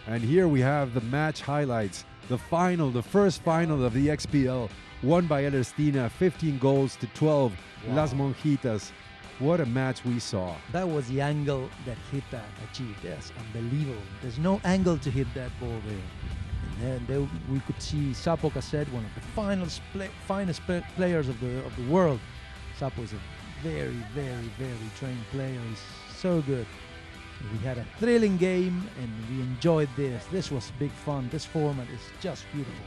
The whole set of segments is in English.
And here we have the match highlights. The first final of the XPL, won by Ellerstina, 15 goals to 12. Wow. Las Monjitas. What a match we saw. That was the angle that Gita achieved. That's unbelievable. There's no angle to hit that ball there. And then we could see Sapo Cassette, one of the finest players of the world. Sapo is a very, very, very trained player. He's so good. We had a thrilling game and we enjoyed this. This was big fun. This format is just beautiful.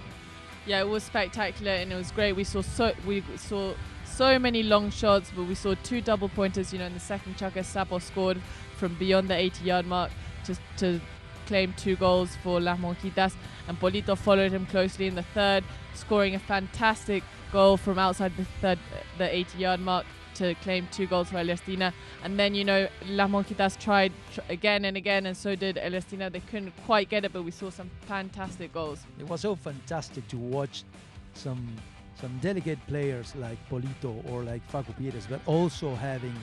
Yeah, it was spectacular and it was great. We saw so many long shots, but we saw 2 double pointers. You know, in the second Chaka, Sapo scored from beyond the 80-yard mark to claim 2 goals for Las Monjitas, and Polito followed him closely in the third, scoring a fantastic goal from outside the 80-yard mark to claim 2 goals for Ellerstina. And then, you know, Las Monjitas tried again and again, and so did Ellerstina. They couldn't quite get it, but we saw some fantastic goals. It was so fantastic to watch some delicate players like Polito or like Facu Pires, but also having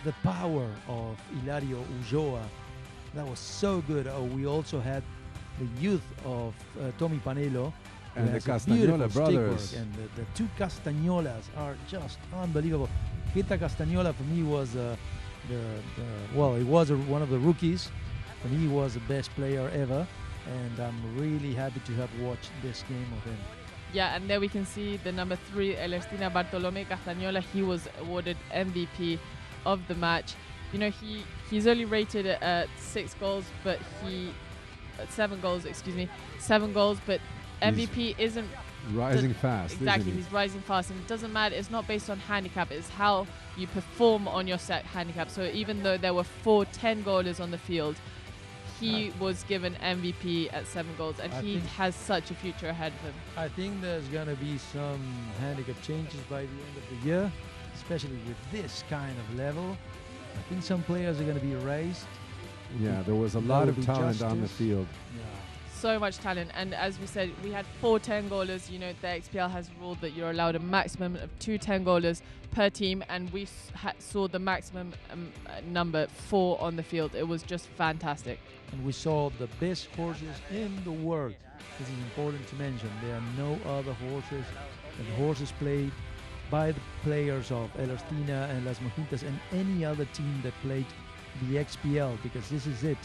the power of Hilario Ulloa. That was so good. We also had the youth of Tommy Panelo and the Castagnola brothers. And the 2 Castagnolas are just unbelievable. Gita Castagnola for me was one of the rookies. For me, he was the best player ever, and I'm really happy to have watched this game of him. Yeah, and there we can see the number 3, Ellerstina, Bartolome Castagnola. He was awarded MVP of the match. You know, he's only rated at 7 goals, but 7 goals, but MVP isn't rising fast. Exactly, he's rising fast, and it doesn't matter. It's not based on handicap. It's how you perform on your set handicap. So even though there were 4 10-goalers on the field, he was given MVP at 7 goals, and he has such a future ahead of him. I think there's going to be some handicap changes by the end of the year, especially with this kind of level. I think some players are going to be raised. Yeah, there was a lot of talent on the field. Yeah. So much talent, and as we said, we had 4 10-goalers. You know, the XPL has ruled that you're allowed a maximum of 2 10-goalers per team, and we saw the maximum number 4 on the field. It was just fantastic. And we saw the best horses in the world. This is important to mention. There are no other horses. And the horses played by the players of Ellerstina and Las Monjitas and any other team that played the XPL, because this is it.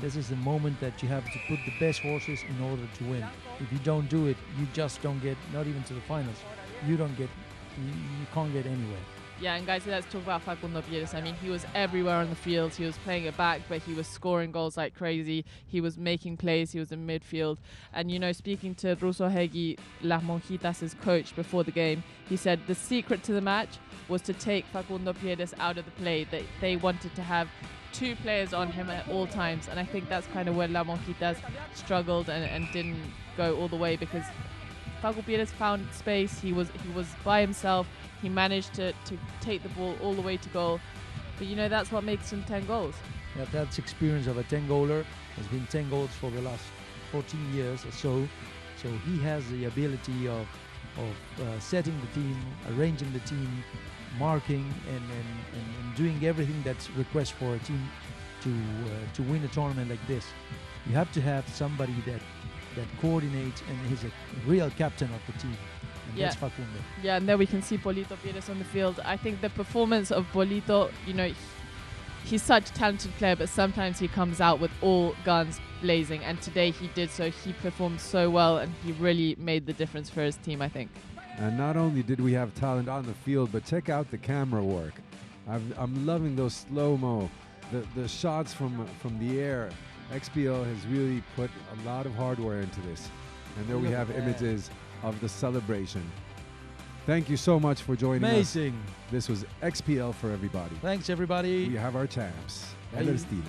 This is the moment that you have to put the best horses in order to win. If you don't do it, you just don't get, not even to the finals. You can't get anywhere. Yeah, and guys, let's talk about Facundo Pires. I mean, he was everywhere on the field. He was playing it back, but he was scoring goals like crazy. He was making plays. He was in midfield. And, you know, speaking to Russo Hegi, Las Monjitas' coach before the game, he said the secret to the match was to take Facundo Pires out of the play. They wanted to have 2 players on him at all times. And I think that's kind of where Las Monjitas struggled and didn't go all the way, because Facundo Pires found space. He was by himself. He managed to take the ball all the way to goal. But, you know, that's what makes him 10 goals. Yeah, that's experience of a 10-goaler. There's been 10 goals for the last 14 years or so. So he has the ability of setting the team, arranging the team, marking, and doing everything that's requested for a team to win a tournament like this. You have to have somebody that coordinates and is a real captain of the team. And that's Facundo. Yeah, and there we can see Polito Pires on the field. I think the performance of Polito, you know, he's such a talented player, but sometimes he comes out with all guns blazing, and today he did so. He performed so well, and he really made the difference for his team, I think. And not only did we have talent on the field, but check out the camera work. I'm loving those slow-mo, the shots from the air. XPL has really put a lot of hardware into this. And there we have images of the celebration. Thank you so much for joining us. Amazing. This was XPL for everybody. Thanks, everybody. We have our champs, Ellerstina.